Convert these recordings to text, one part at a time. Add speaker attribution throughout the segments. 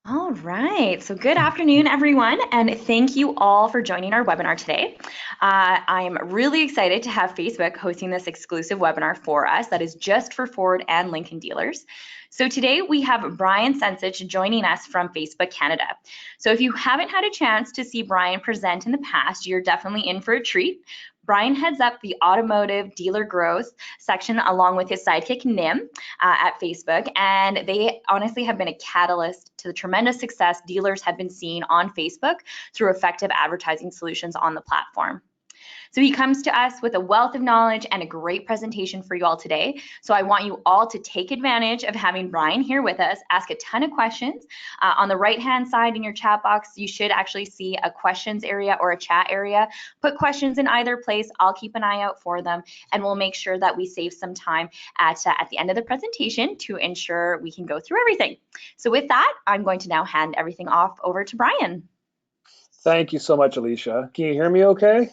Speaker 1: All right, so good afternoon, everyone, and thank you all for joining our webinar today. I'm really excited to have Facebook hosting this exclusive webinar for us that is just for Ford and Lincoln dealers. So today we have Brian Sensich joining us from Facebook Canada. So if you haven't had a chance to see Brian present in the past, you're definitely in for a treat. Brian heads up the automotive dealer growth section along with his sidekick Nim at Facebook, and they honestly have been a catalyst to the tremendous success dealers have been seeing on Facebook through effective advertising solutions on the platform. So he comes to us with a wealth of knowledge and a great presentation for you all today. So I want you all to take advantage of having Brian here with us, ask a ton of questions. On the right-hand side in your chat box, you should actually see a questions area or a chat area. Put questions in either place. I'll keep an eye out for them, and we'll make sure that we save some time at the end of the presentation to ensure we can go through everything. So with that, I'm going to now hand everything off over to Brian.
Speaker 2: Thank you so much, Alicia. Can you hear me okay?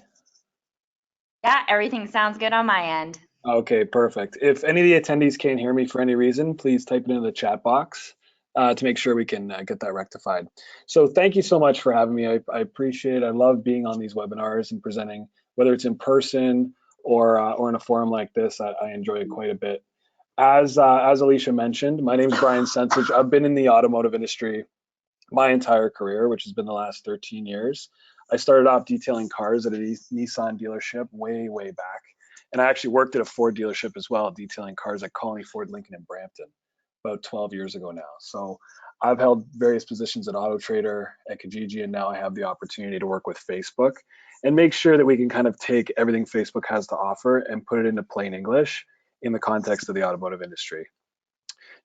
Speaker 1: Yeah, everything sounds good on my end.
Speaker 2: Okay, perfect. If any of the attendees can't hear me for any reason, please type it into the chat box to make sure we can get that rectified. So thank you so much for having me. I appreciate it. I love being on these webinars and presenting, whether it's in person or in a forum like this. I enjoy it quite a bit. As Alicia mentioned, my name is Brian Sensich. I've been in the automotive industry my entire career, which has been the last 13 years. I started off detailing cars at a Nissan dealership way back. And I actually worked at a Ford dealership as well, detailing cars at Colony Ford Lincoln in Brampton about 12 years ago now. So I've held various positions at Auto Trader, at Kijiji, and now I have the opportunity to work with Facebook and make sure that we can kind of take everything Facebook has to offer and put it into plain English in the context of the automotive industry.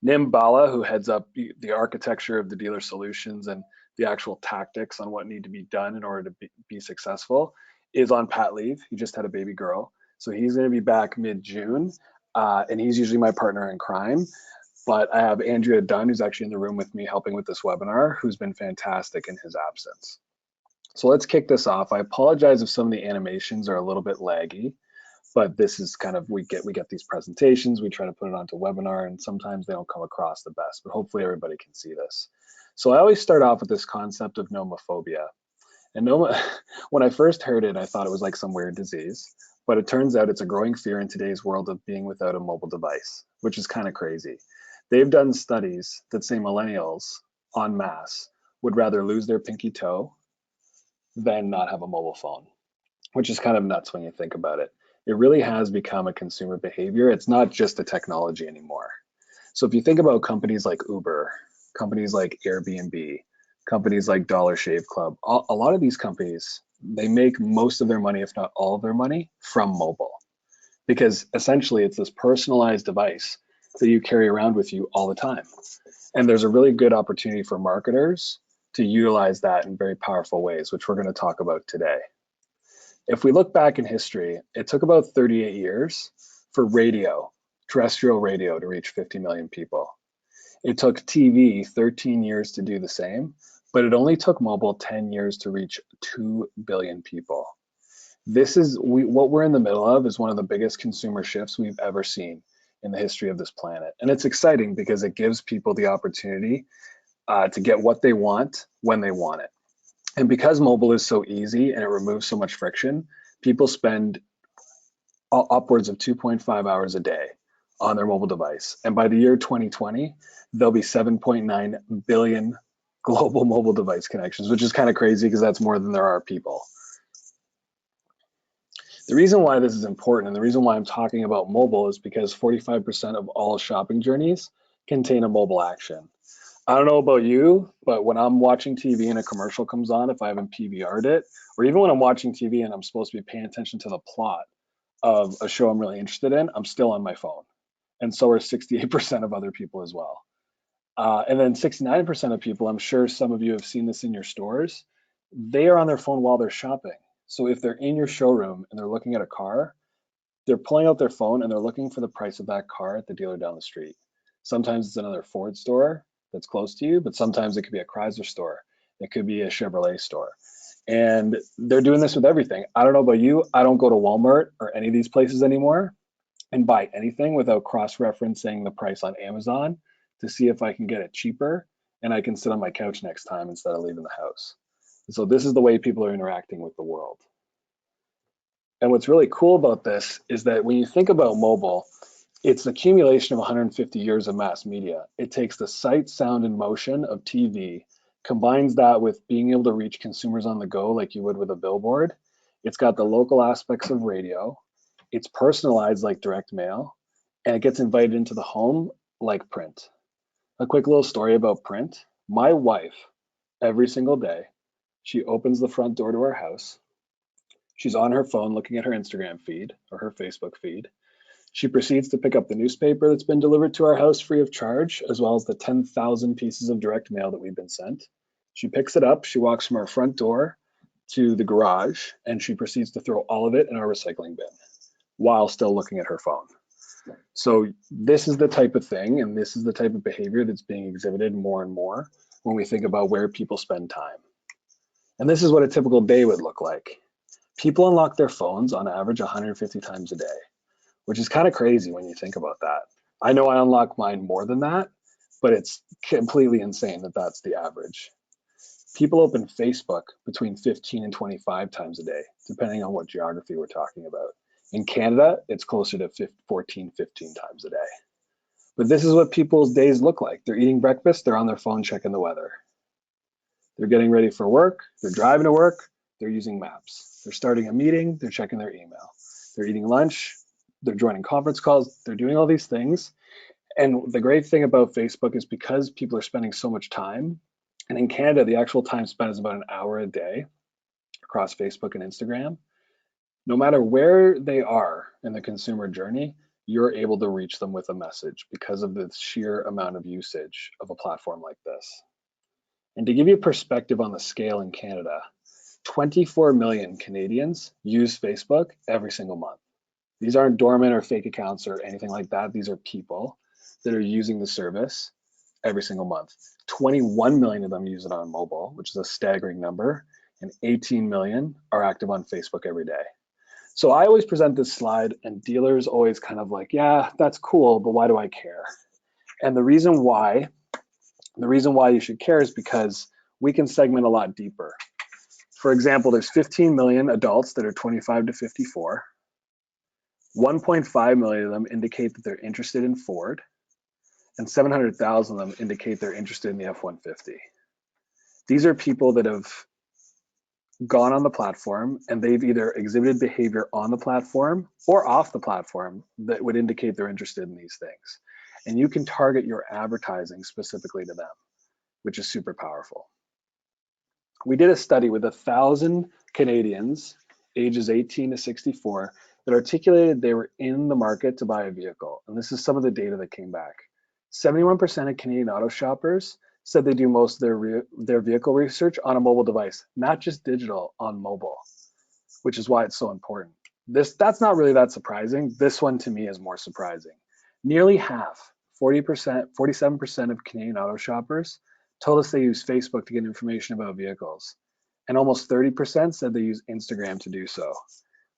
Speaker 2: Nim Bala, who heads up the architecture of the dealer solutions and the actual tactics on what need to be done in order to be successful, is on pat leave. He just had a baby girl. So he's going to be back mid-June, and he's usually my partner in crime. But I have Andrea Dunn, who's actually in the room with me helping with this webinar, who's been fantastic in his absence. So let's kick this off. I apologize if some of the animations are a little bit laggy, but this is kind of, we get these presentations, we try to put it onto webinar, and sometimes they don't come across the best, but hopefully everybody can see this. So I always start off with this concept of nomophobia. And when I first heard it, I thought it was like some weird disease, but it turns out it's a growing fear in today's world of being without a mobile device, which is kind of crazy. They've done studies that say millennials en masse would rather lose their pinky toe than not have a mobile phone, which is kind of nuts when you think about it. It really has become a consumer behavior. It's not just a technology anymore. So if you think about companies like Uber, companies like Airbnb, companies like Dollar Shave Club, a lot of these companies, they make most of their money, if not all of their money, from mobile. Because essentially it's this personalized device that you carry around with you all the time. And there's a really good opportunity for marketers to utilize that in very powerful ways, which we're going to talk about today. If we look back in history, it took about 38 years for radio, terrestrial radio, to reach 50 million people. It took TV 13 years to do the same, but it only took mobile 10 years to reach 2 billion people. This is what we're in the middle of is one of the biggest consumer shifts we've ever seen in the history of this planet. And it's exciting because it gives people the opportunity to get what they want when they want it. And because mobile is so easy and it removes so much friction, people spend upwards of 2.5 hours a day on their mobile device. And by the year 2020, there'll be 7.9 billion global mobile device connections, which is kind of crazy because that's more than there are people. The reason why this is important and the reason why I'm talking about mobile is because 45% of all shopping journeys contain a mobile action. I don't know about you, but when I'm watching TV and a commercial comes on, if I haven't PVR'd it, or even when I'm watching TV and I'm supposed to be paying attention to the plot of a show I'm really interested in, I'm still on my phone. And so are 68% of other people as well. And then 69% of people, I'm sure some of you have seen this in your stores, they are on their phone while they're shopping. So if they're in your showroom and they're looking at a car, they're pulling out their phone and they're looking for the price of that car at the dealer down the street. Sometimes it's another Ford store that's close to you, but sometimes it could be a Chrysler store. It could be a Chevrolet store. And they're doing this with everything. I don't know about you. I don't go to Walmart or any of these places anymore and buy anything without cross-referencing the price on Amazon to see if I can get it cheaper and I can sit on my couch next time instead of leaving the house. So this is the way people are interacting with the world. And what's really cool about this is that when you think about mobile, it's the accumulation of 150 years of mass media. It takes the sight, sound, and motion of TV, combines that with being able to reach consumers on the go like you would with a billboard. It's got the local aspects of radio. It's personalized like direct mail, and it gets invited into the home like print. A quick little story about print. My wife, every single day, she opens the front door to our house. She's on her phone looking at her Instagram feed or her Facebook feed. She proceeds to pick up the newspaper that's been delivered to our house free of charge, as well as the 10,000 pieces of direct mail that we've been sent. She picks it up, she walks from our front door to the garage, and she proceeds to throw all of it in our recycling bin while still looking at her phone. So this is the type of thing, and this is the type of behavior that's being exhibited more and more when we think about where people spend time. And this is what a typical day would look like. People unlock their phones on average 150 times a day, which is kind of crazy when you think about that. I know I unlock mine more than that, but it's completely insane that that's the average. People open Facebook between 15 and 25 times a day, depending on what geography we're talking about. In Canada, it's closer to 14, 15 times a day. But this is what people's days look like. They're eating breakfast, they're on their phone checking the weather. They're getting ready for work, they're driving to work, they're using maps. They're starting a meeting, they're checking their email. They're eating lunch, they're joining conference calls, they're doing all these things. And the great thing about Facebook is because people are spending so much time, and in Canada, the actual time spent is about an hour a day across Facebook and Instagram. No matter where they are in the consumer journey, you're able to reach them with a message because of the sheer amount of usage of a platform like this. And to give you perspective on the scale in Canada, 24 million Canadians use Facebook every single month. These aren't dormant or fake accounts or anything like that. These are people that are using the service every single month. 21 million of them use it on mobile, which is a staggering number, and 18 million are active on Facebook every day. So I always present this slide, and dealers always kind of like, yeah, that's cool, but why do I care? And the reason why you should care is because we can segment a lot deeper. For example, there's 15 million adults that are 25 to 54. 1.5 million of them indicate that they're interested in Ford, and 700,000 of them indicate they're interested in the F-150. These are people that have gone on the platform and they've either exhibited behavior on the platform or off the platform that would indicate they're interested in these things. And you can target your advertising specifically to them, which is super powerful. We did a study with 1,000 Canadians ages 18 to 64 that articulated they were in the market to buy a vehicle. And this is some of the data that came back. 71% of Canadian auto shoppers said they do most of their vehicle research on a mobile device, not just digital, on mobile, which is why it's so important. That's not really that surprising. This one to me is more surprising. Nearly half, 47% of Canadian auto shoppers told us they use Facebook to get information about vehicles. And almost 30% said they use Instagram to do so,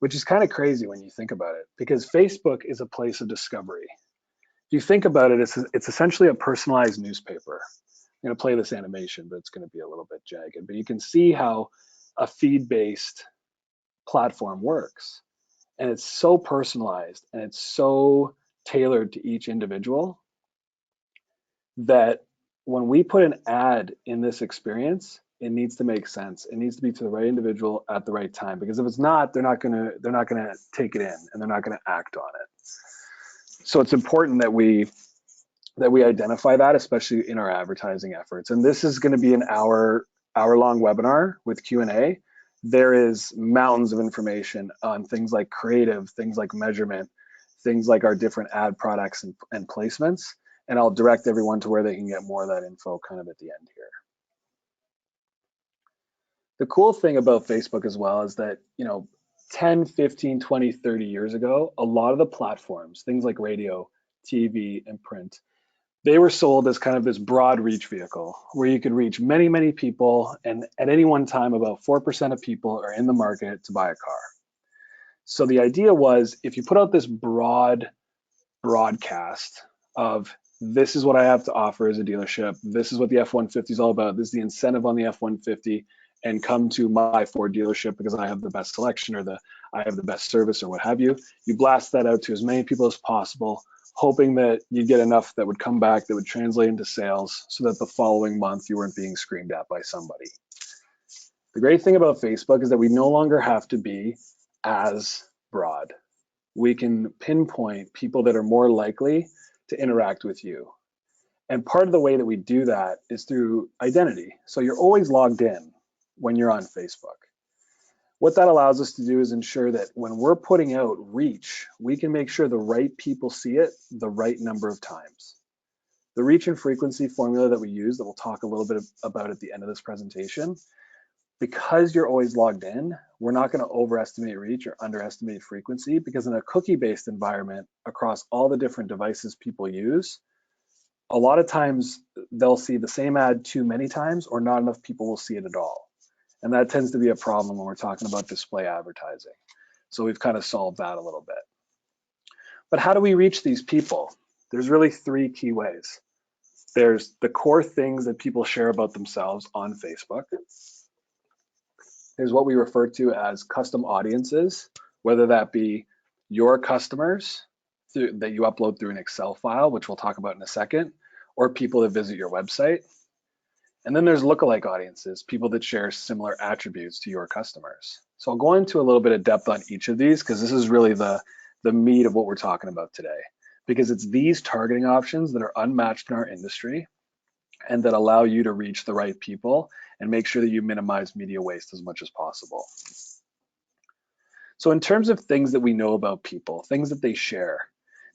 Speaker 2: which is kind of crazy when you think about it, because Facebook is a place of discovery. If you think about it, it's essentially a personalized newspaper. I'm going to play this animation, but it's going to be a little bit jagged. But you can see how a feed-based platform works. And it's so personalized and it's so tailored to each individual that when we put an ad in this experience, it needs to make sense. It needs to be to the right individual at the right time, because if it's not, they're not gonna take it in and they're not gonna act on it. So it's important that we identify that, especially in our advertising efforts. And this is going to be an hour-long webinar with Q&A. There is mountains of information on things like creative, things like measurement, things like our different ad products and placements. And I'll direct everyone to where they can get more of that info kind of at the end here. The cool thing about Facebook as well is that, 10, 15, 20, 30 years ago, a lot of the platforms, things like radio, TV, and print, they were sold as kind of this broad reach vehicle where you could reach many, many people. And at any one time, about 4% of people are in the market to buy a car. So the idea was, if you put out this broad broadcast of this is what I have to offer as a dealership. This is what the F-150 is all about. This is the incentive on the F-150, and come to my Ford dealership because I have the best selection or I have the best service or what have you. You blast that out to as many people as possible, hoping that you get enough that would come back that would translate into sales so that the following month you weren't being screamed at by somebody. The great thing about Facebook is that we no longer have to be as broad. We can pinpoint people that are more likely to interact with you. And part of the way that we do that is through identity. So you're always logged in when you're on Facebook. What that allows us to do is ensure that when we're putting out reach, we can make sure the right people see it the right number of times. The reach and frequency formula that we use, that we'll talk a little bit about at the end of this presentation, because you're always logged in, we're not going to overestimate reach or underestimate frequency, because in a cookie-based environment across all the different devices people use, a lot of times they'll see the same ad too many times, or not enough people will see it at all. And that tends to be a problem when we're talking about display advertising. So we've kind of solved that a little bit. But how do we reach these people? There's really three key ways. There's the core things that people share about themselves on Facebook. There's what we refer to as custom audiences, whether that be your customers that you upload through an Excel file, which we'll talk about in a second, or people that visit your website. And then there's lookalike audiences, people that share similar attributes to your customers. So I'll go into a little bit of depth on each of these, because this is really the meat of what we're talking about today, because it's these targeting options that are unmatched in our industry and that allow you to reach the right people and make sure that you minimize media waste as much as possible. So in terms of things that we know about people, things that they share,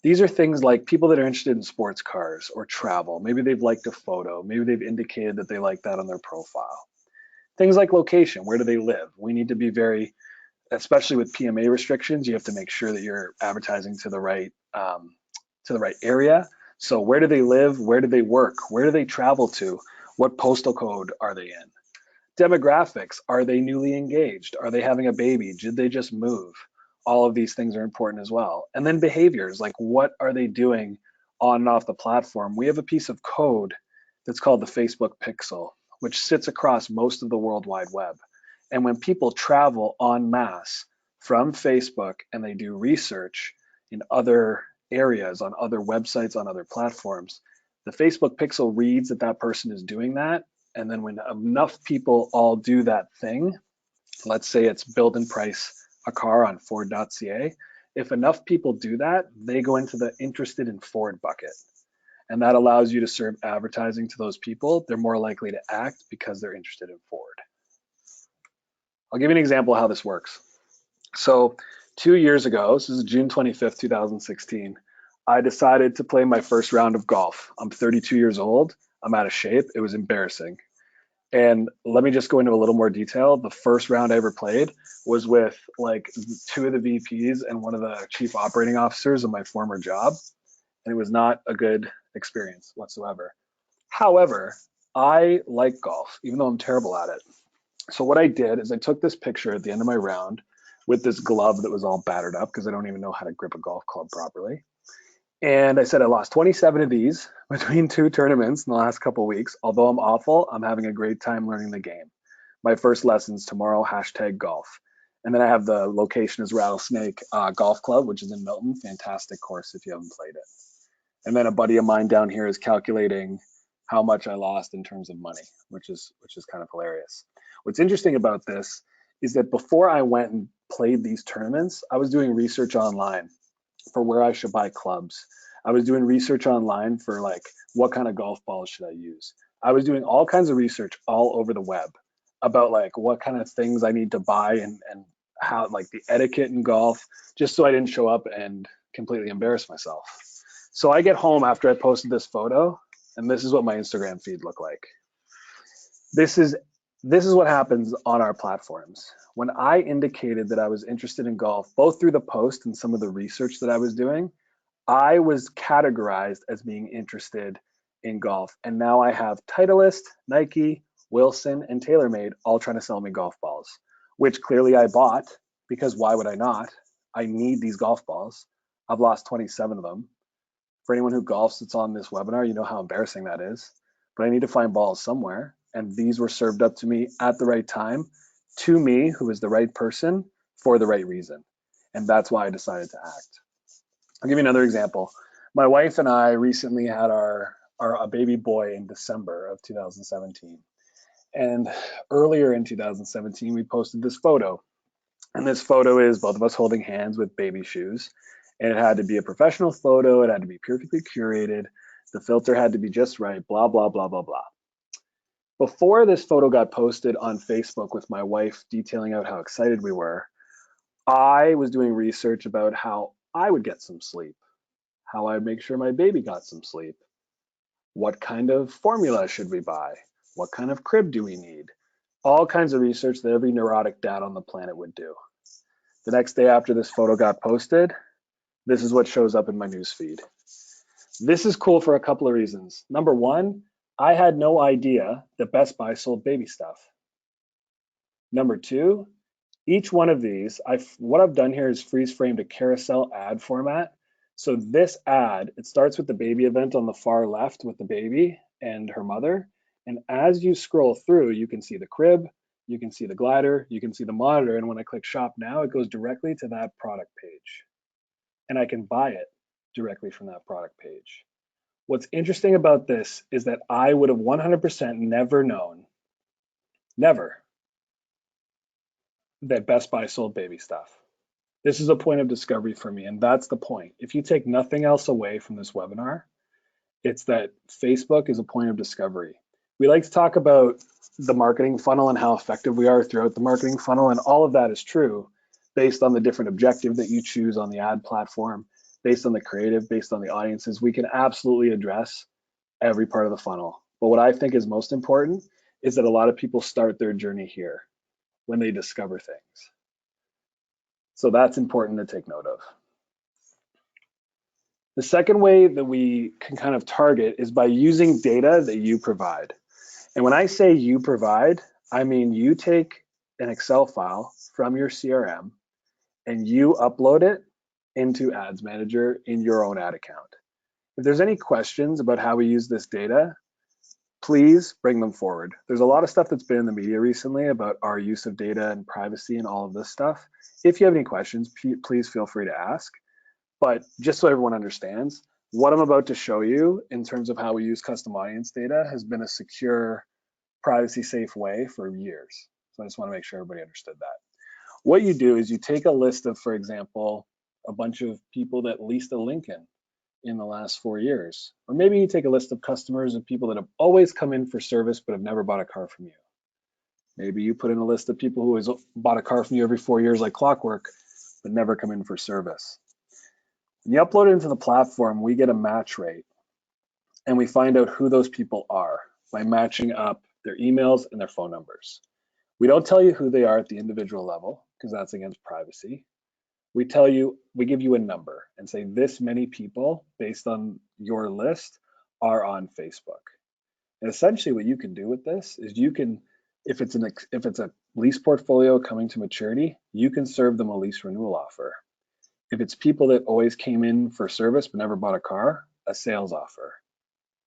Speaker 2: these are things like people that are interested in sports cars or travel. Maybe they've liked a photo. Maybe they've indicated that they like that on their profile. Things like location, where do they live? We need to be very, especially with PMA restrictions, you have to make sure that you're advertising to the right area. So where do they live? Where do they work? Where do they travel to? What postal code are they in? Demographics, are they newly engaged? Are they having a baby? Did they just move? All of these things are important as well. And then behaviors, like what are they doing on and off the platform? We have a piece of code that's called the Facebook Pixel, which sits across most of the World Wide Web. And when people travel en masse from Facebook and they do research in other areas, on other websites, on other platforms, the Facebook Pixel reads that that person is doing that. And then when enough people all do that thing, let's say it's build and price a car on Ford.ca, if enough people do that, they go into the interested in Ford bucket. And that allows you to serve advertising to those people. They're more likely to act because they're interested in Ford. I'll give you an example of how this works. So 2 years ago, this is June 25th, 2016, I decided to play my first round of golf. I'm 32 years old. I'm out of shape. It was embarrassing. And let me just go into a little more detail. The first round I ever played was with like 2 of the VPs and 1 of the chief operating officers of my former job. And it was not a good experience whatsoever. However, I like golf, even though I'm terrible at it. So what I did is I took this picture at the end of my round with this glove that was all battered up because I don't even know how to grip a golf club properly. And I said I lost 27 of these between 2 tournaments in the last couple of weeks. Although I'm awful, I'm having a great time learning the game. My first lessons tomorrow, #golf. And then I have the location is Rattlesnake Golf Club, which is in Milton. Fantastic course if you haven't played it. And then a buddy of mine down here is calculating how much I lost in terms of money, which is kind of hilarious. What's interesting about this is that before I went and played these tournaments, I was doing research online for where I should buy clubs. I was doing research online for like, what kind of golf balls should I use? I was doing all kinds of research all over the web about like what kind of things I need to buy and how like the etiquette in golf, just so I didn't show up and completely embarrass myself. So I get home after I posted this photo, and this is what my Instagram feed looked like. This is what happens on our platforms. When I indicated that I was interested in golf, both through the post and some of the research that I was doing, I was categorized as being interested in golf. And now I have Titleist, Nike, Wilson, and TaylorMade all trying to sell me golf balls, which clearly I bought because why would I not? I need these golf balls. I've lost 27 of them. For anyone who golfs that's on this webinar, you know how embarrassing that is. But I need to find balls somewhere. And these were served up to me at the right time, to me, who is the right person for the right reason. And that's why I decided to act. I'll give you another example. My wife and I recently had a baby boy in December of 2017. And earlier in 2017, we posted this photo. And this photo is both of us holding hands with baby shoes. And it had to be a professional photo. It had to be perfectly curated. The filter had to be just right, blah, blah, blah, blah, blah. Before this photo got posted on Facebook with my wife detailing out how excited we were, I was doing research about how I would get some sleep, how I'd make sure my baby got some sleep. What kind of formula should we buy? What kind of crib do we need? All kinds of research that every neurotic dad on the planet would do. The next day after this photo got posted, this is what shows up in my newsfeed. This is cool for a couple of reasons. Number one, I had no idea that Best Buy sold baby stuff. Number two, each one of these, what I've done here is freeze framed a carousel ad format. So this ad, it starts with the baby event on the far left with the baby and her mother. And as you scroll through, you can see the crib, you can see the glider, you can see the monitor. And when I click shop now, it goes directly to that product page. And I can buy it directly from that product page. What's interesting about this is that I would have 100% never known, never, that Best Buy sold baby stuff. This is a point of discovery for me, and that's the point. If you take nothing else away from this webinar, it's that Facebook is a point of discovery. We like to talk about the marketing funnel and how effective we are throughout the marketing funnel, and all of that is true based on the different objective that you choose on the ad platform, based on the creative, based on the audiences. We can absolutely address every part of the funnel. But what I think is most important is that a lot of people start their journey here when they discover things. So that's important to take note of. The second way that we can kind of target is by using data that you provide. And when I say you provide, I mean you take an Excel file from your CRM and you upload it into Ads Manager in your own ad account. If there's any questions about how we use this data, please bring them forward. There's a lot of stuff that's been in the media recently about our use of data and privacy and all of this stuff. If you have any questions, please feel free to ask. But just so everyone understands, what I'm about to show you in terms of how we use custom audience data has been a secure, privacy safe way for years. So I just want to make sure everybody understood that. What you do is you take a list of, for example, a bunch of people that leased a Lincoln in the last 4 years. Or maybe you take a list of customers of people that have always come in for service but have never bought a car from you. Maybe you put in a list of people who always bought a car from you every 4 years like clockwork but never come in for service. When you upload it into the platform, we get a match rate and we find out who those people are by matching up their emails and their phone numbers. We don't tell you who they are at the individual level because that's against privacy. We give you a number and say this many people based on your list are on Facebook. And essentially what you can do with this is you can, if it's a lease portfolio coming to maturity, you can serve them a lease renewal offer. If it's people that always came in for service but never bought a car, a sales offer.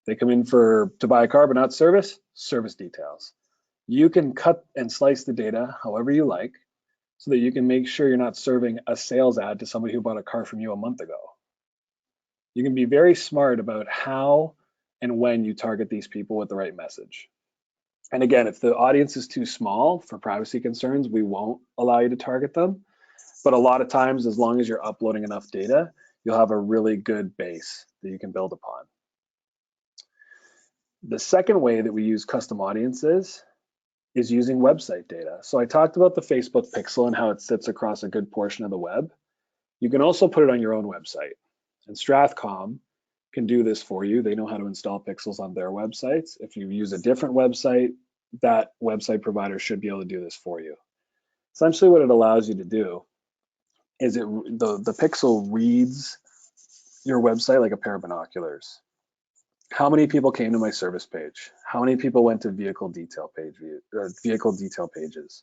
Speaker 2: They come in to buy a car but not service details. You can cut and slice the data however you like, so that you can make sure you're not serving a sales ad to somebody who bought a car from you a month ago. You can be very smart about how and when you target these people with the right message. And again, if the audience is too small for privacy concerns, we won't allow you to target them. But a lot of times, as long as you're uploading enough data, you'll have a really good base that you can build upon. The second way that we use custom audiences is using website data. So I talked about the Facebook pixel and how it sits across a good portion of the web. You can also put it on your own website. And Strathcom can do this for you. They know how to install pixels on their websites. If you use a different website, that website provider should be able to do this for you. Essentially what it allows you to do is the pixel reads your website like a pair of binoculars. How many people came to my service page? How many people went to vehicle detail pages?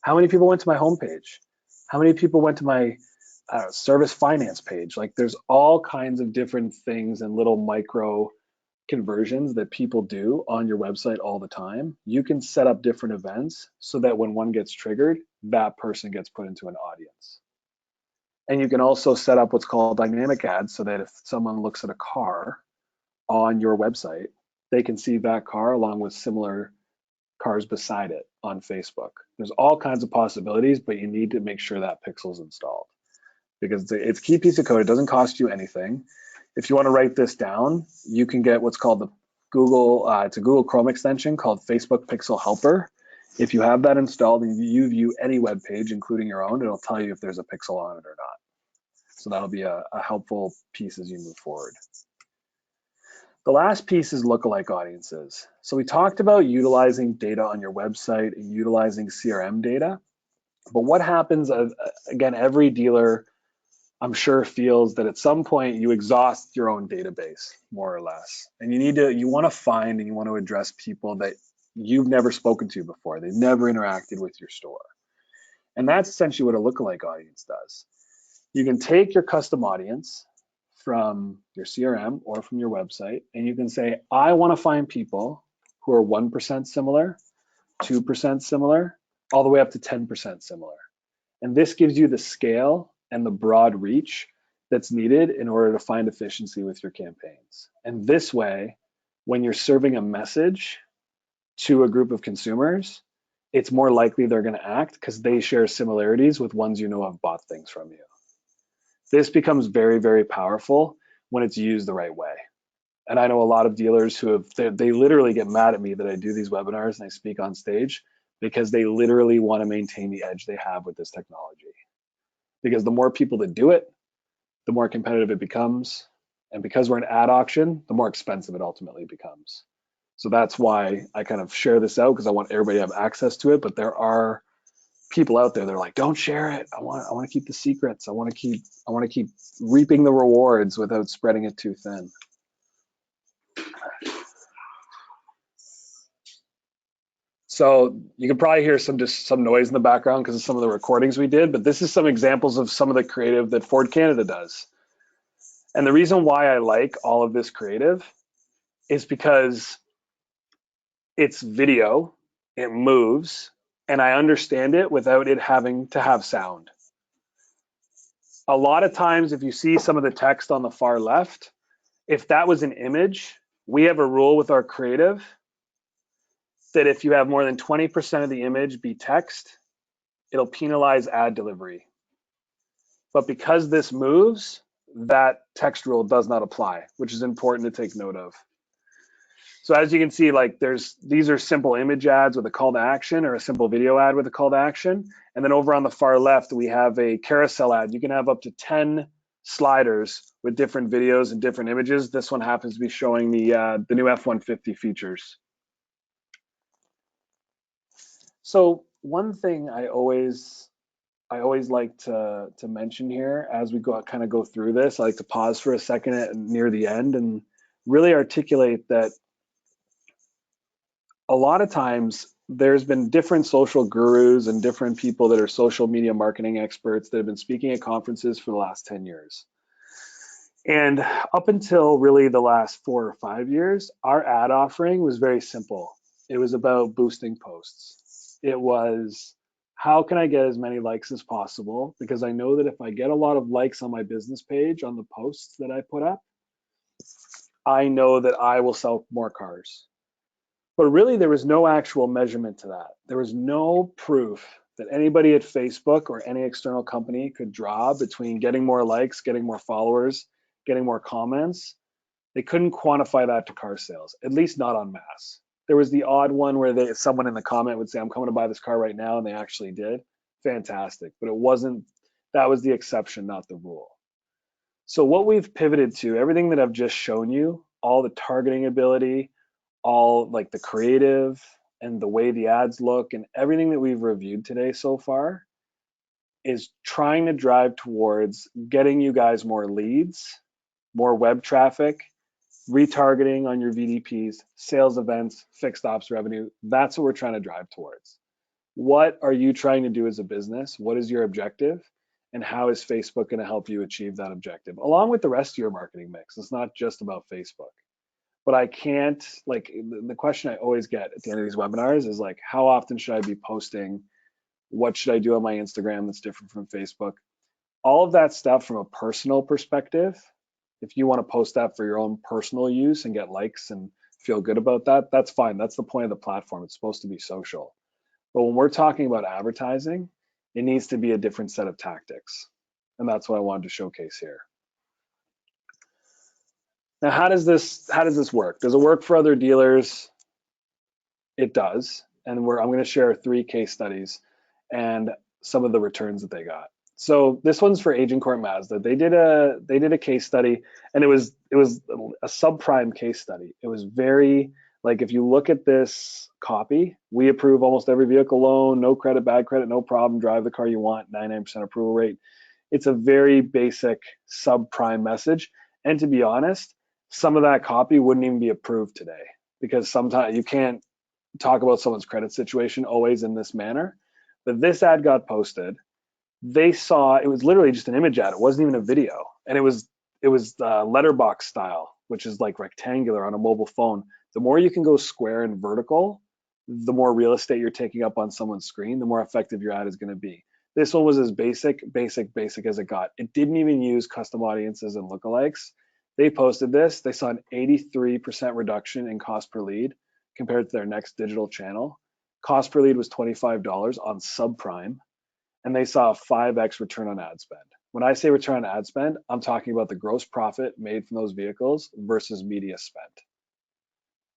Speaker 2: How many people went to my homepage? How many people went to my service finance page. Like there's all kinds of different things and little micro conversions that people do on your website all the time. You can set up different events so that when one gets triggered, that person gets put into an audience. And you can also set up what's called dynamic ads so that if someone looks at a car on your website, they can see that car along with similar cars beside it on Facebook. There's all kinds of possibilities, but you need to make sure that pixel's installed because it's a key piece of code. It doesn't cost you anything. If you want to write this down, you can get what's called the Google, it's a Google Chrome extension called Facebook Pixel Helper. If you have that installed and you view any web page, including your own, it'll tell you if there's a pixel on it or not. So that'll be a helpful piece as you move forward. The last piece is lookalike audiences. So we talked about utilizing data on your website and utilizing CRM data. But what happens, again, every dealer, I'm sure, feels that at some point you exhaust your own database, more or less. And you want to find and you want to address people that you've never spoken to before. They've never interacted with your store. And that's essentially what a lookalike audience does. You can take your custom audience from your CRM or from your website, and you can say, I want to find people who are 1% similar, 2% similar, all the way up to 10% similar. And this gives you the scale and the broad reach that's needed in order to find efficiency with your campaigns. And this way, when you're serving a message to a group of consumers, it's more likely they're going to act because they share similarities with ones you know have bought things from you. This becomes very, very powerful when it's used the right way. And I know a lot of dealers who they literally get mad at me that I do these webinars and I speak on stage because they literally want to maintain the edge they have with this technology. Because the more people that do it, the more competitive it becomes. And because we're an ad auction, the more expensive it ultimately becomes. So that's why I kind of share this out, because I want everybody to have access to it. But there are people out there that are like, don't share it. I want to keep the secrets. I want to keep reaping the rewards without spreading it too thin. So you can probably hear some noise in the background because of some of the recordings we did, but this is some examples of some of the creative that Ford Canada does. And the reason why I like all of this creative is because it's video, it moves, and I understand it without it having to have sound. A lot of times, if you see some of the text on the far left, if that was an image, we have a rule with our creative that if you have more than 20% of the image be text, it'll penalize ad delivery. But because this moves, that text rule does not apply, which is important to take note of. So as you can see, like these are simple image ads with a call to action or a simple video ad with a call to action. And then over on the far left, we have a carousel ad. You can have up to 10 sliders with different videos and different images. This one happens to be showing the new F-150 features. So one thing I always like to mention here as we go through this, I like to pause for a second near the end and really articulate that a lot of times there's been different social gurus and different people that are social media marketing experts that have been speaking at conferences for the last 10 years. And up until really the last 4 or 5 years, our ad offering was very simple. It was about boosting posts. It was, how can I get as many likes as possible? Because I know that if I get a lot of likes on my business page on the posts that I put up, I know that I will sell more cars. But really, there was no actual measurement to that. There was no proof that anybody at Facebook or any external company could draw between getting more likes, getting more followers, getting more comments. They couldn't quantify that to car sales, at least not en masse. There was the odd one where someone in the comment would say, I'm coming to buy this car right now, and they actually did. Fantastic. But that was the exception, not the rule. So what we've pivoted to, everything that I've just shown you, all the targeting ability, all like the creative and the way the ads look and everything that we've reviewed today so far is trying to drive towards getting you guys more leads, more web traffic, retargeting on your VDPs, sales events, fixed ops revenue. That's what we're trying to drive towards. What are you trying to do as a business? What is your objective? and how is Facebook going to help you achieve that objective, along with the rest of your marketing mix. It's not just about Facebook. But I can't, like, the question I always get at the end of these webinars is like, how often should I be posting? What should I do on my Instagram that's different from Facebook? All of that stuff from a personal perspective, if you want to post that for your own personal use and get likes and feel good about that, that's fine. That's the point of the platform. It's supposed to be social. But when we're talking about advertising, it needs to be a different set of tactics. And that's what I wanted to showcase here. Now, how does this work? Does it work for other dealers? It does. And I'm going to share 3 case studies and some of the returns that they got. So this one's for Agincourt Mazda. They did a case study, and it was a subprime case study. It was very, like, if you look at this copy, we approve almost every vehicle loan, no credit, bad credit, no problem, drive the car you want, 99% approval rate. It's a very basic subprime message. And to be honest, some of that copy wouldn't even be approved today, because sometimes you can't talk about someone's credit situation always in this manner. But this ad got posted. They saw, it was literally just an image ad. It wasn't even a video. And it was letterbox style, which is like rectangular on a mobile phone. The more you can go square and vertical, the more real estate you're taking up on someone's screen, the more effective your ad is going to be. This one was as basic as it got. It didn't even use custom audiences and lookalikes. They posted this. They saw an 83% reduction in cost per lead compared to their next digital channel. Cost per lead was $25 on subprime, and they saw a 5x return on ad spend. When I say return on ad spend, I'm talking about the gross profit made from those vehicles versus media spent.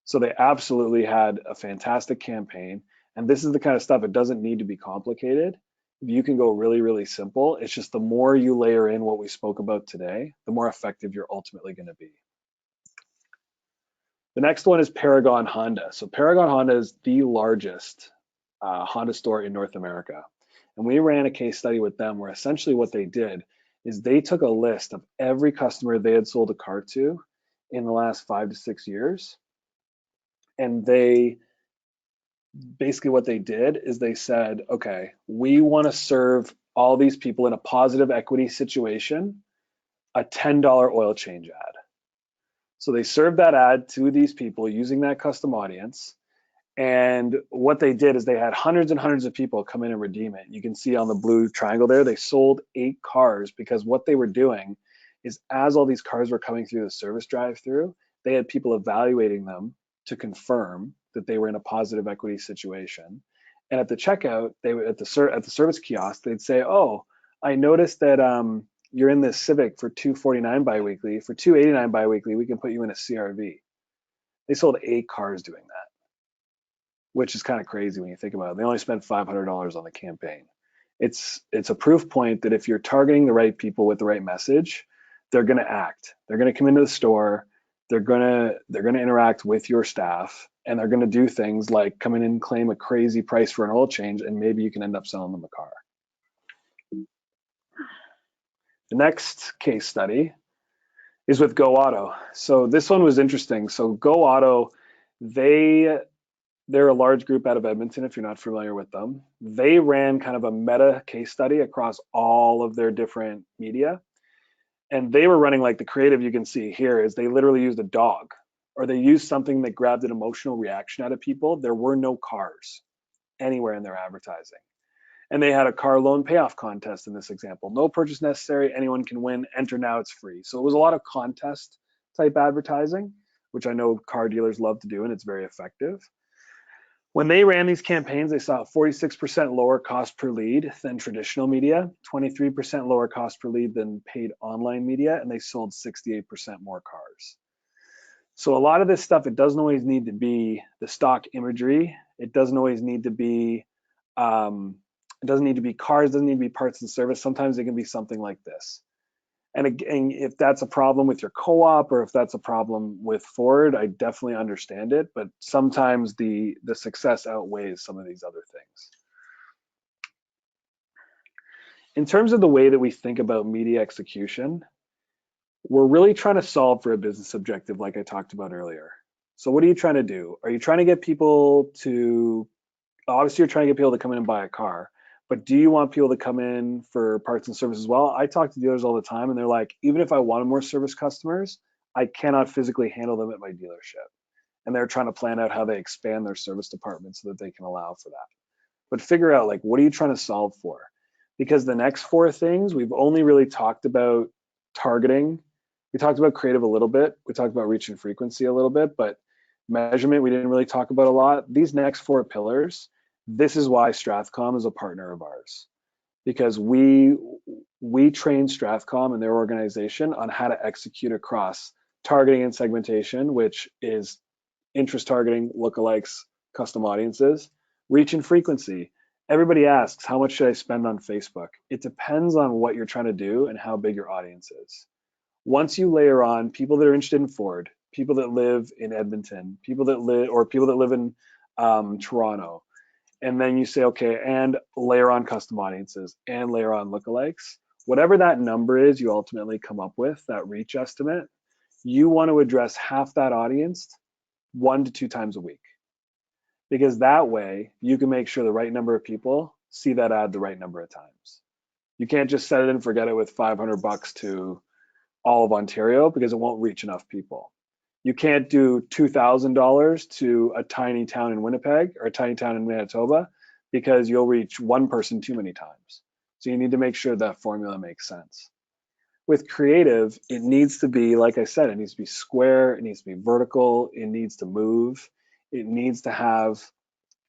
Speaker 2: So they absolutely had a fantastic campaign. And this is the kind of stuff, it doesn't need to be complicated. You can go really, really simple. It's just the more you layer in what we spoke about today, the more effective you're ultimately going to be. The next one is Paragon Honda. So Paragon Honda is the largest Honda store in North America. And we ran a case study with them where essentially what they did is they took a list of every customer they had sold a car to in the last 5 to 6 years. And they basically, what they did is they said, okay, we want to serve all these people in a positive equity situation a $10 oil change ad. So they served that ad to these people using that custom audience. And what they did is they had hundreds and hundreds of people come in and redeem it. You can see on the blue triangle there, they sold 8 cars, because what they were doing is, as all these cars were coming through the service drive-through, they had people evaluating them to confirm that they were in a positive equity situation. And at the checkout, they at the service kiosk, they'd say, "Oh, I noticed that you're in this Civic for $249 biweekly. For $289 biweekly, we can put you in a CRV." They sold 8 cars doing that, which is kind of crazy when you think about it. They only spent $500 on the campaign. It's a proof point that if you're targeting the right people with the right message, they're going to act. They're going to come into the store. They're going to interact with your staff, and they're going to do things like come in and claim a crazy price for an oil change, and maybe you can end up selling them a car. The next case study is with Go Auto. So this one was interesting. So Go Auto, they're a large group out of Edmonton, if you're not familiar with them. They ran kind of a meta case study across all of their different media. And they were running, like, the creative you can see here is they literally used a dog, or they used something that grabbed an emotional reaction out of people. There were no cars anywhere in their advertising. And they had a car loan payoff contest in this example. No purchase necessary, anyone can win, enter now, it's free. So it was a lot of contest type advertising, which I know car dealers love to do, and it's very effective. When they ran these campaigns, they saw a 46% lower cost per lead than traditional media, 23% lower cost per lead than paid online media, and they sold 68% more cars. So a lot of this stuff, it doesn't always need to be the stock imagery. It doesn't always need to be, it doesn't need to be cars, it doesn't need to be parts and service. Sometimes it can be something like this. And again, if that's a problem with your co-op, or if that's a problem with Ford, I definitely understand it. But sometimes the success outweighs some of these other things. In terms of the way that we think about media execution, we're really trying to solve for a business objective, like I talked about earlier. So what are you trying to do? Are you trying to get people to, obviously you're trying to get people to come in and buy a car, but do you want people to come in for parts and service as well? I talk to dealers all the time, and they're like, even if I wanted more service customers, I cannot physically handle them at my dealership. And they're trying to plan out how they expand their service department so that they can allow for that. But figure out, like, what are you trying to solve for? Because the next four things, we've only really talked about targeting. We talked about creative a little bit. We talked about reach and frequency a little bit, but measurement we didn't really talk about a lot. These next four pillars, this is why Strathcom is a partner of ours, because we train Strathcom and their organization on how to execute across targeting and segmentation, which is interest targeting, lookalikes, custom audiences, reach and frequency. Everybody asks, how much should I spend on Facebook? It depends on what you're trying to do and how big your audience is. Once you layer on people that are interested in Ford, people that live in Edmonton, people that live in Toronto, and then you say, okay, and layer on custom audiences and layer on lookalikes, whatever that number is you ultimately come up with, that reach estimate, you want to address half that audience 1 to 2 times a week. Because that way you can make sure the right number of people see that ad the right number of times. You can't just set it and forget it with $500 to all of Ontario because it won't reach enough people. You can't do $2,000 to a tiny town in Winnipeg or a tiny town in Manitoba because you'll reach one person too many times. So you need to make sure that formula makes sense. With creative, it needs to be, like I said, it needs to be square, it needs to be vertical, it needs to move, it needs to have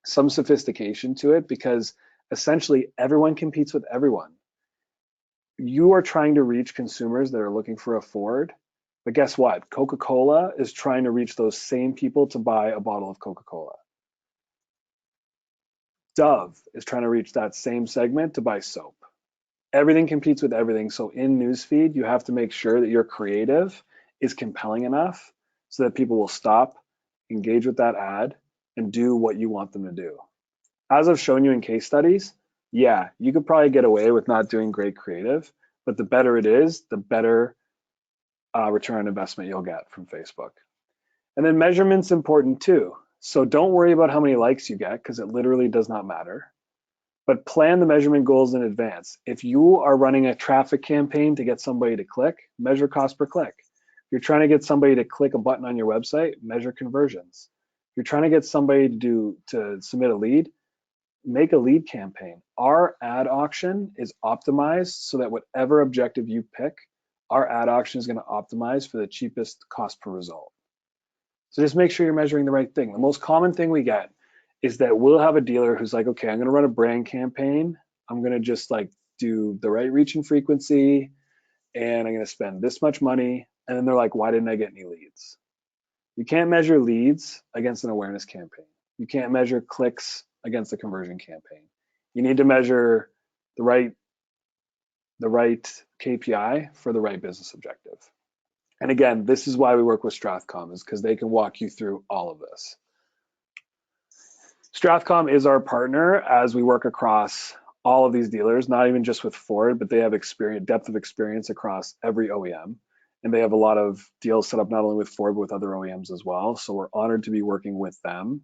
Speaker 2: some sophistication to it because essentially everyone competes with everyone. You are trying to reach consumers that are looking for a Ford, but guess what? Coca-Cola is trying to reach those same people to buy a bottle of Coca-Cola. Dove is trying to reach that same segment to buy soap. Everything competes with everything. So in newsfeed, you have to make sure that your creative is compelling enough so that people will stop, engage with that ad, and do what you want them to do. As I've shown you in case studies, yeah, you could probably get away with not doing great creative, but the better it is, the better return on investment you'll get from Facebook. And then measurement's important too. So don't worry about how many likes you get because it literally does not matter. But plan the measurement goals in advance. If you are running a traffic campaign to get somebody to click, measure cost per click. If you're trying to get somebody to click a button on your website, measure conversions. If you're trying to get somebody to submit a lead, make a lead campaign. Our ad auction is optimized so that whatever objective you pick, our ad auction is going to optimize for the cheapest cost per result. So just make sure you're measuring the right thing. The most common thing we get is that we'll have a dealer who's like, okay, I'm going to run a brand campaign. I'm going to just like do the right reach and frequency, and I'm going to spend this much money. And then they're like, why didn't I get any leads? You can't measure leads against an awareness campaign. You can't measure clicks against a conversion campaign. You need to measure the right KPI for the right business objective. And again, this is why we work with Strathcom, is because they can walk you through all of this. Strathcom is our partner as we work across all of these dealers, not even just with Ford, but they have depth of experience across every OEM. And they have a lot of deals set up not only with Ford, but with other OEMs as well. So we're honored to be working with them,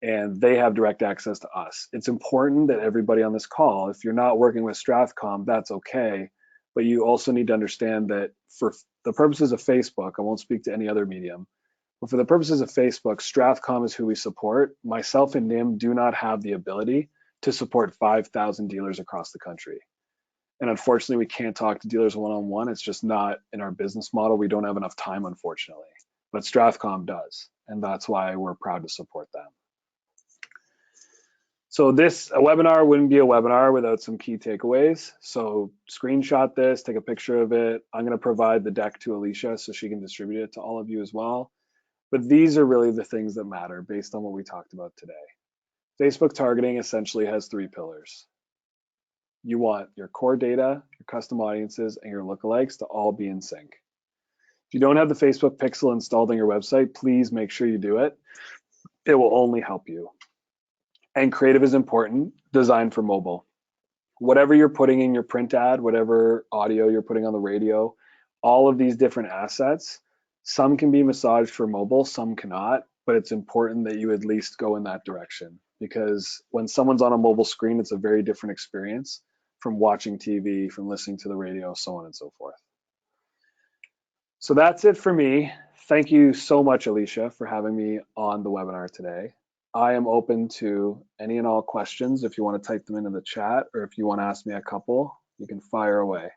Speaker 2: and they have direct access to us. It's important that everybody on this call, if you're not working with Strathcom, that's okay. But you also need to understand that for the purposes of Facebook, I won't speak to any other medium, but for the purposes of Facebook, Strathcom is who we support. Myself and Nim do not have the ability to support 5,000 dealers across the country. And unfortunately, we can't talk to dealers one-on-one. It's just not in our business model. We don't have enough time, unfortunately. But Strathcom does, and that's why we're proud to support them. So a webinar wouldn't be a webinar without some key takeaways. So screenshot this, take a picture of it. I'm going to provide the deck to Alicia so she can distribute it to all of you as well. But these are really the things that matter based on what we talked about today. Facebook targeting essentially has 3 pillars. You want your core data, your custom audiences, and your lookalikes to all be in sync. If you don't have the Facebook pixel installed on your website, please make sure you do it. It will only help you. And creative is important, designed for mobile. Whatever you're putting in your print ad, whatever audio you're putting on the radio, all of these different assets, some can be massaged for mobile, some cannot, but it's important that you at least go in that direction. because when someone's on a mobile screen, it's a very different experience from watching TV, from listening to the radio, so on and so forth. So that's it for me. Thank you so much, Alicia, for having me on the webinar today. I am open to any and all questions. If you want to type them into the chat, or if you want to ask me a couple, you can fire away.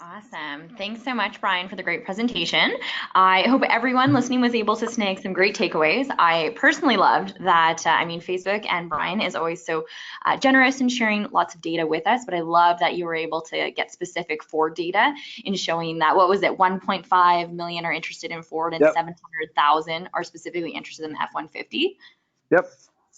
Speaker 1: Awesome. Thanks so much, Brian, for the great presentation. I hope everyone listening was able to snag some great takeaways. I personally loved that. Facebook and Brian is always so generous in sharing lots of data with us, but I love that you were able to get specific Ford data in showing that, 1.5 million are interested in Ford and 700,000 are specifically interested in the F-150.
Speaker 2: Yep.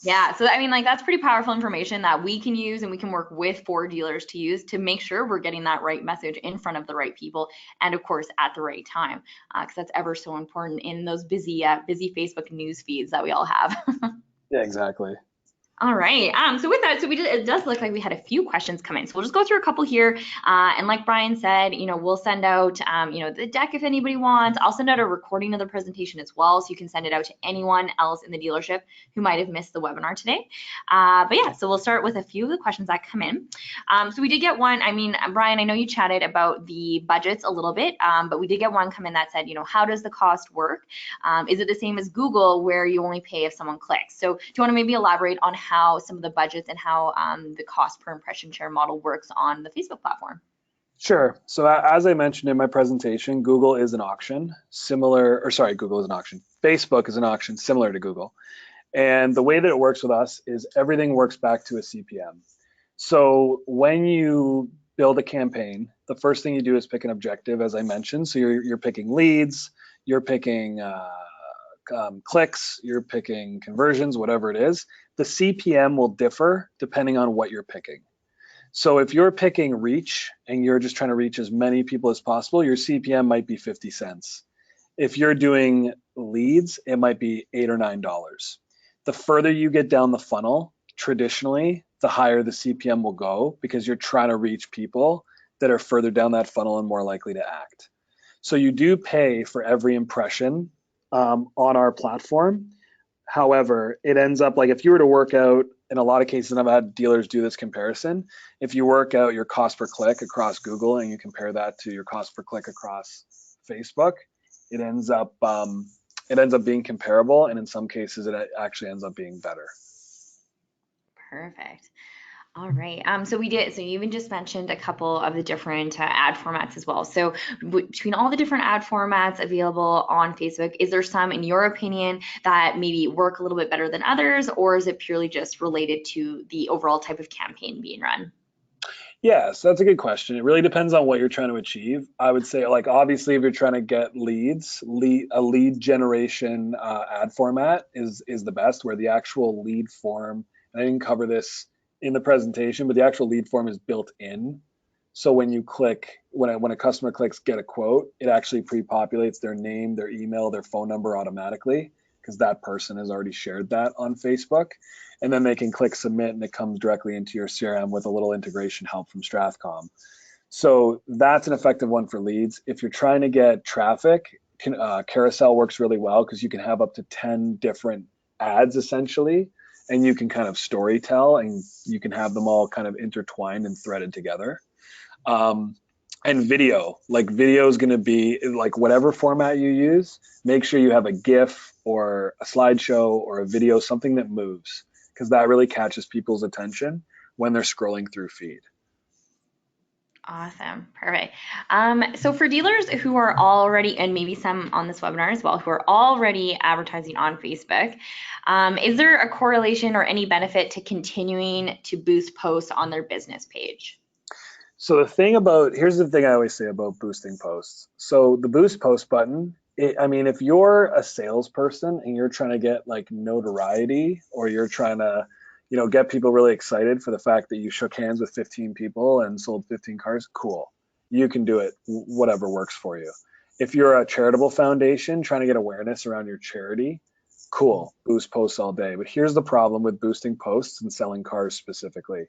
Speaker 1: Yeah, so that's pretty powerful information that we can use, and we can work with Ford dealers to use to make sure we're getting that right message in front of the right people, and of course at the right time, because that's ever so important in those busy Facebook news feeds that we all have.
Speaker 2: Yeah, exactly.
Speaker 1: All right. So with that, it does look like we had a few questions come in. So we'll just go through a couple here. And like Brian said, we'll send out, the deck if anybody wants. I'll send out a recording of the presentation as well, so you can send it out to anyone else in the dealership who might have missed the webinar today. But yeah, so we'll start with a few of the questions that come in. So we did get one. Brian, I know you chatted about the budgets a little bit, but we did get one come in that said, how does the cost work? Is it the same as Google, where you only pay if someone clicks? So do you want to maybe elaborate on how some of the budgets and how the cost per impression share model works on the Facebook platform?
Speaker 2: Sure. So as I mentioned in my presentation, Google is an auction Google is an auction. Facebook is an auction similar to Google. And the way that it works with us is everything works back to a CPM. So when you build a campaign, the first thing you do is pick an objective, as I mentioned. So you're picking leads, you're picking clicks, you're picking conversions, whatever it is. The CPM will differ depending on what you're picking. So if you're picking reach and you're just trying to reach as many people as possible, your CPM might be 50 cents. If you're doing leads, it might be $8 or $9. The further you get down the funnel, traditionally, the higher the CPM will go, because you're trying to reach people that are further down that funnel and more likely to act. So you do pay for every impression on our platform. However, it ends up like if you were to work out, in a lot of cases, and I've had dealers do this comparison, if you work out your cost per click across Google and you compare that to your cost per click across Facebook, it ends up being comparable, and in some cases, it actually ends up being better.
Speaker 1: Perfect. All right. So you even just mentioned a couple of the different ad formats as well. So between all the different ad formats available on Facebook, is there some, in your opinion, that maybe work a little bit better than others, or is it purely just related to the overall type of campaign being run?
Speaker 2: Yes, that's a good question. It really depends on what you're trying to achieve. I would say, obviously, if you're trying to get leads, a lead generation ad format is the best, where the actual lead form, and I didn't cover this in the presentation, but the actual lead form is built in. So when you click, when a customer clicks get a quote, it actually pre-populates their name, their email, their phone number automatically, because that person has already shared that on Facebook. And then they can click submit, and it comes directly into your CRM with a little integration help from Strathcom. So that's an effective one for leads. If you're trying to get traffic, Carousel works really well, because you can have up to 10 different ads essentially, and you can kind of story tell, and you can have them all kind of intertwined and threaded together. And video is going to be like whatever format you use, make sure you have a GIF or a slideshow or a video, something that moves, because that really catches people's attention when they're scrolling through feed.
Speaker 1: Awesome. Perfect. So for dealers who are already, and maybe some on this webinar as well, who are already advertising on Facebook, is there a correlation or any benefit to continuing to boost posts on their business page?
Speaker 2: So here's the thing I always say about boosting posts. So the boost post button, if you're a salesperson and you're trying to get notoriety, or you're trying to get people really excited for the fact that you shook hands with 15 people and sold 15 cars, cool. You can do it, whatever works for you. If you're a charitable foundation trying to get awareness around your charity, cool, boost posts all day. But here's the problem with boosting posts and selling cars specifically.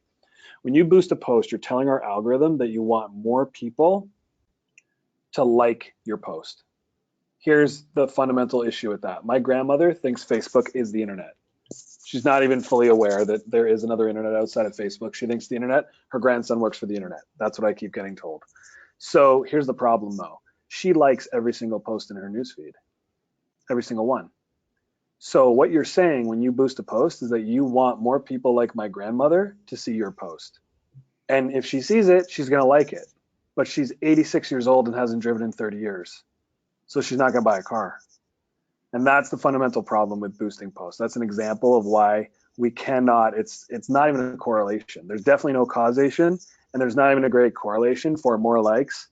Speaker 2: When you boost a post, you're telling our algorithm that you want more people to like your post. Here's the fundamental issue with that. My grandmother thinks Facebook is the internet. She's not even fully aware that there is another internet outside of Facebook. She thinks the internet, her grandson works for the internet. That's what I keep getting told. So here's the problem though. She likes every single post in her newsfeed, every single one. So what you're saying when you boost a post is that you want more people like my grandmother to see your post. And if she sees it, she's going to like it. But she's 86 years old and hasn't driven in 30 years. So she's not going to buy a car. And that's the fundamental problem with boosting posts. That's an example of why we cannot, it's not even a correlation. There's definitely no causation, and there's not even a great correlation for more likes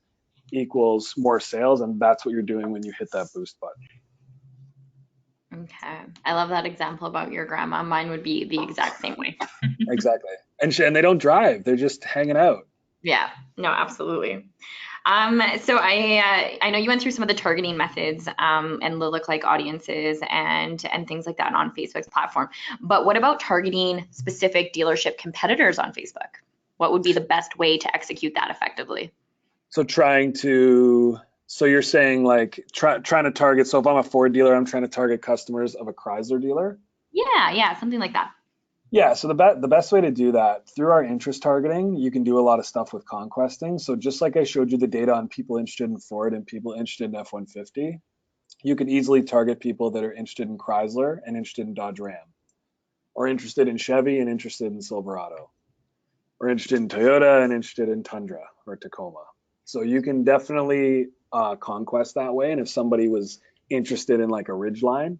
Speaker 2: equals more sales. And that's what you're doing when you hit that boost button.
Speaker 1: Okay. I love that example about your grandma. Mine would be the exact same way.
Speaker 2: Exactly. And they don't drive. They're just hanging out.
Speaker 1: Yeah, no, absolutely. So I know you went through some of the targeting methods and the lookalike audiences and things like that on Facebook's platform. But what about targeting specific dealership competitors on Facebook? What would be the best way to execute that effectively?
Speaker 2: So you're saying like trying to target. So if I'm a Ford dealer, I'm trying to target customers of a Chrysler dealer.
Speaker 1: Yeah, something like that.
Speaker 2: Yeah, so the best way to do that through our interest targeting, you can do a lot of stuff with conquesting. So just like I showed you the data on people interested in Ford and people interested in F-150, you can easily target people that are interested in Chrysler and interested in Dodge Ram, or interested in Chevy and interested in Silverado, or interested in Toyota and interested in Tundra or Tacoma. So you can definitely conquest that way. And if somebody was interested in like a Ridgeline,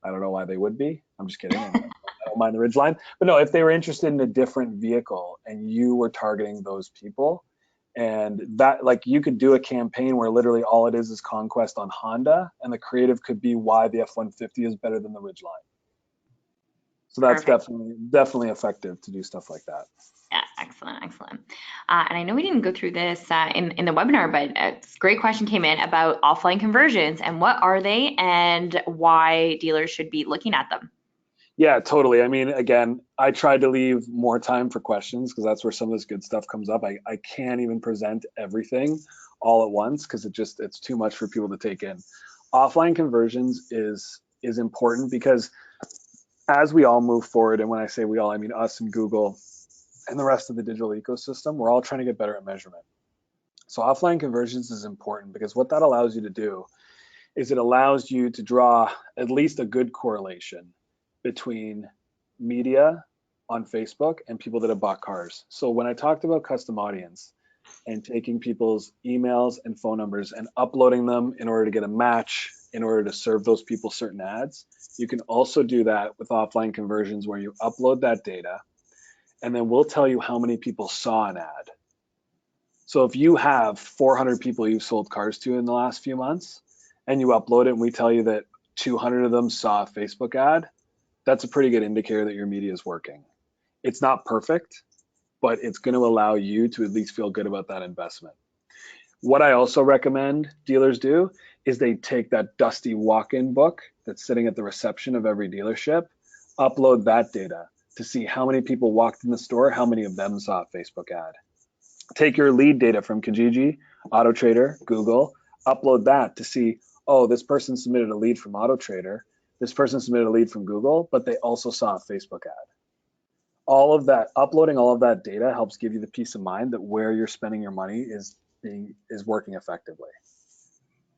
Speaker 2: I don't know why they would be. I'm just kidding. I don't mind the Ridgeline. But no, if they were interested in a different vehicle and you were targeting those people, and that like you could do a campaign where literally all it is conquest on Honda, and the creative could be why the F-150 is better than the Ridgeline. So that's
Speaker 1: Perfect.
Speaker 2: definitely effective to do stuff like that.
Speaker 1: Yeah, excellent. And I know we didn't go through this in the webinar, but a great question came in about offline conversions and what are they and why dealers should be looking at them.
Speaker 2: Yeah, totally. I mean, again, I tried to leave more time for questions because that's where some of this good stuff comes up. I can't even present everything all at once because it's too much for people to take in. Offline conversions is important because as we all move forward, and when I say we all, I mean us and Google and the rest of the digital ecosystem, we're all trying to get better at measurement. So offline conversions is important because what that allows you to do is it allows you to draw at least a good correlation between media on Facebook and people that have bought cars. So when I talked about custom audience and taking people's emails and phone numbers and uploading them in order to get a match, in order to serve those people certain ads, you can also do that with offline conversions where you upload that data and then we'll tell you how many people saw an ad. So if you have 400 people you've sold cars to in the last few months and you upload it and we tell you that 200 of them saw a Facebook ad, that's a pretty good indicator that your media is working. It's not perfect, but it's going to allow you to at least feel good about that investment. What I also recommend dealers do is they take that dusty walk-in book that's sitting at the reception of every dealership, upload that data to see how many people walked in the store, how many of them saw a Facebook ad. Take your lead data from Kijiji, AutoTrader, Google, upload that to see, oh, this person submitted a lead from AutoTrader, this person submitted a lead from Google, but they also saw a Facebook ad. All of that, uploading all of that data helps give you the peace of mind that where you're spending your money is working effectively.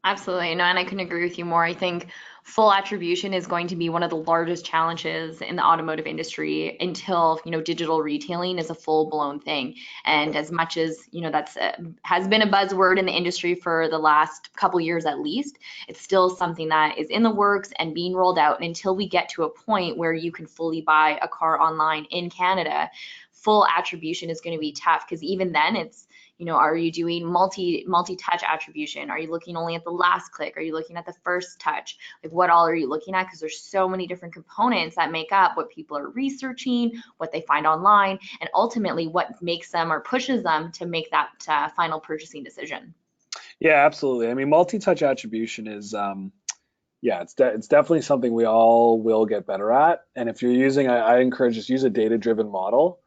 Speaker 1: Absolutely. No, and I couldn't agree with you more. I think full attribution is going to be one of the largest challenges in the automotive industry until, digital retailing is a full-blown thing. And as much as, that's has been a buzzword in the industry for the last couple years at least, it's still something that is in the works and being rolled out. And until we get to a point where you can fully buy a car online in Canada, full attribution is going to be tough because even then it's, are you doing multi-touch attribution? Are you looking only at the last click? Are you looking at the first touch? Like what all are you looking at? Because there's so many different components that make up what people are researching, what they find online, and ultimately what makes them or pushes them to make that final purchasing decision.
Speaker 2: Yeah, absolutely. I mean, multi-touch attribution is, it's definitely something we all will get better at. And if you're using, I encourage just use a data-driven model.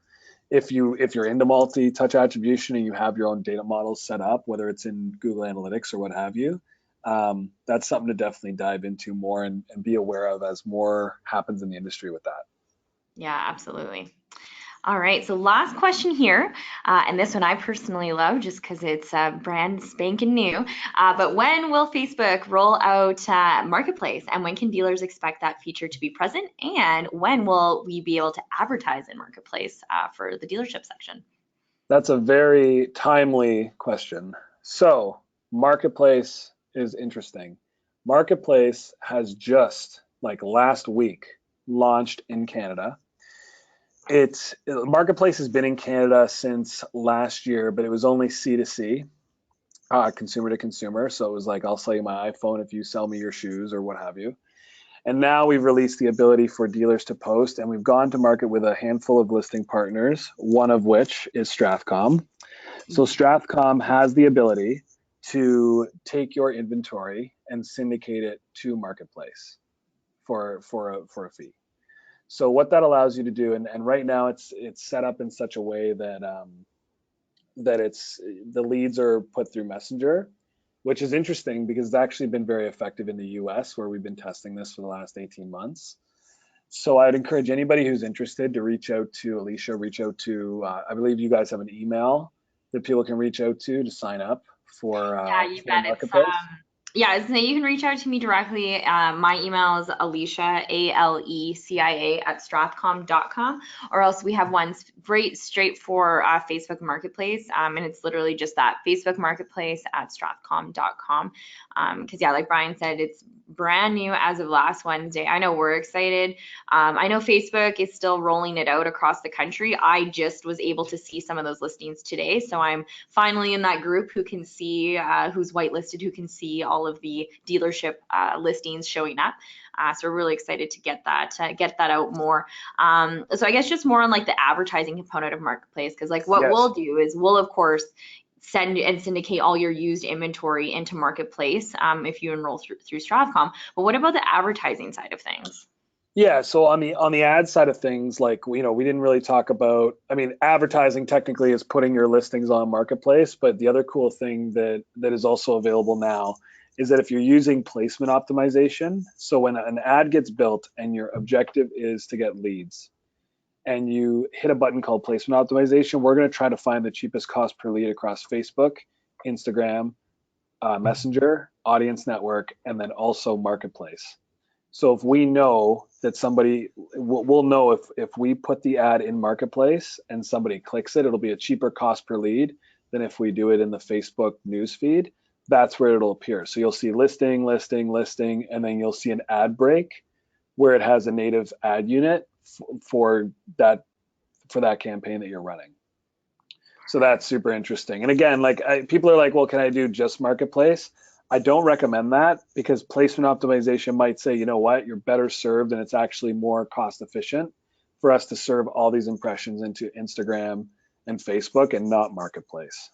Speaker 2: If you're into multi-touch attribution and you have your own data models set up, whether it's in Google Analytics or what have you, that's something to definitely dive into more and be aware of as more happens in the industry with that.
Speaker 1: Yeah, absolutely. All right, so last question here, and this one I personally love just because it's brand spanking new. But when will Facebook roll out Marketplace, and when can dealers expect that feature to be present? And when will we be able to advertise in Marketplace for the dealership section?
Speaker 2: That's a very timely question. So, Marketplace is interesting. Marketplace has just, like last week, launched in Canada. Marketplace has been in Canada since last year, but it was only C2C, consumer to consumer. So it was like, I'll sell you my iPhone if you sell me your shoes or what have you. And now we've released the ability for dealers to post, and we've gone to market with a handful of listing partners, one of which is Strathcom. So Strathcom has the ability to take your inventory and syndicate it to Marketplace for a fee. So what that allows you to do, and right now it's set up in such a way that the leads are put through Messenger, which is interesting because it's actually been very effective in the US where we've been testing this for the last 18 months. So I'd encourage anybody who's interested to reach out to Alicia, reach out to, I believe you guys have an email that people can reach out to sign up
Speaker 1: Yeah, you
Speaker 2: for
Speaker 1: bet. It's
Speaker 2: Marketplace.
Speaker 1: yeah, it's, you can reach out to me directly. My email is Alicia, Alecia at strathcom.com, or else we have one great straight for Facebook Marketplace. And it's literally just that Facebook Marketplace at strathcom.com. Because yeah, like Brian said, it's brand new as of last Wednesday. I know we're excited. I know Facebook is still rolling it out across the country. I just was able to see some of those listings today. So I'm finally in that group who can see, who's whitelisted, who can see all of the dealership listings showing up. So we're really excited to get that out more. So I guess just more on like the advertising component of Marketplace, because like what
Speaker 2: Yes.
Speaker 1: we'll do is we'll of course send and syndicate all your used inventory into Marketplace if you enroll through Stravcom. But what about the advertising side of things?
Speaker 2: Yeah, so on the ad side of things, like we didn't really talk about. I mean, advertising technically is putting your listings on Marketplace, but the other cool thing that is also available now is that if you're using placement optimization, so when an ad gets built and your objective is to get leads, and you hit a button called placement optimization, we're going to try to find the cheapest cost per lead across Facebook, Instagram, Messenger, Audience Network, and then also Marketplace. So if we know that we'll know if we put the ad in Marketplace and somebody clicks it, it'll be a cheaper cost per lead than if we do it in the Facebook news feed. That's where it'll appear. So you'll see listing, listing, listing, and then you'll see an ad break where it has a native ad unit for that campaign that you're running. So that's super interesting. And again, people are like, well, can I do just Marketplace? I don't recommend that because placement optimization might say, you know what, you're better served and it's actually more cost efficient for us to serve all these impressions into Instagram and Facebook and not Marketplace.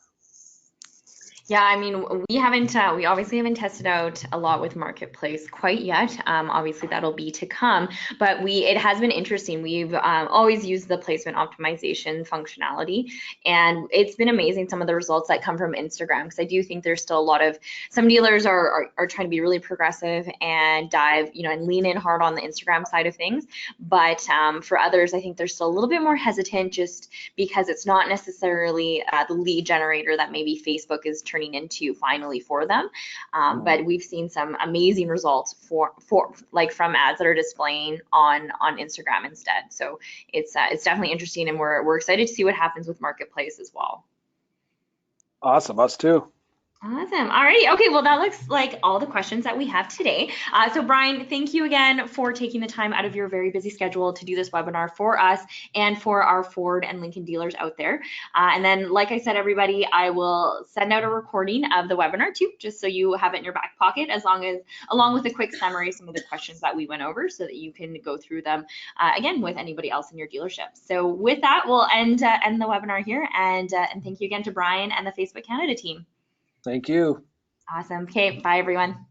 Speaker 1: Yeah, I mean, we obviously haven't tested out a lot with Marketplace quite yet. Obviously, that'll be to come, but it has been interesting. We've always used the placement optimization functionality, and it's been amazing some of the results that come from Instagram. Because I do think there's still a lot of some dealers are trying to be really progressive and dive, and lean in hard on the Instagram side of things. But for others, I think they're still a little bit more hesitant just because it's not necessarily the lead generator that maybe Facebook is turning into finally for them. But we've seen some amazing results for like from ads that are displaying on Instagram instead. So it's definitely interesting, and we're excited to see what happens with Marketplace as well.
Speaker 2: Awesome, us too.
Speaker 1: Awesome. All righty. Okay. Well, that looks like all the questions that we have today. So Brian, thank you again for taking the time out of your very busy schedule to do this webinar for us and for our Ford and Lincoln dealers out there. And then, like I said, everybody, I will send out a recording of the webinar too, just so you have it in your back pocket, along with a quick summary of some of the questions that we went over, so that you can go through them again with anybody else in your dealership. So with that, we'll end the webinar here, and thank you again to Brian and the Facebook Canada team.
Speaker 2: Thank you.
Speaker 1: Awesome. Okay, bye everyone.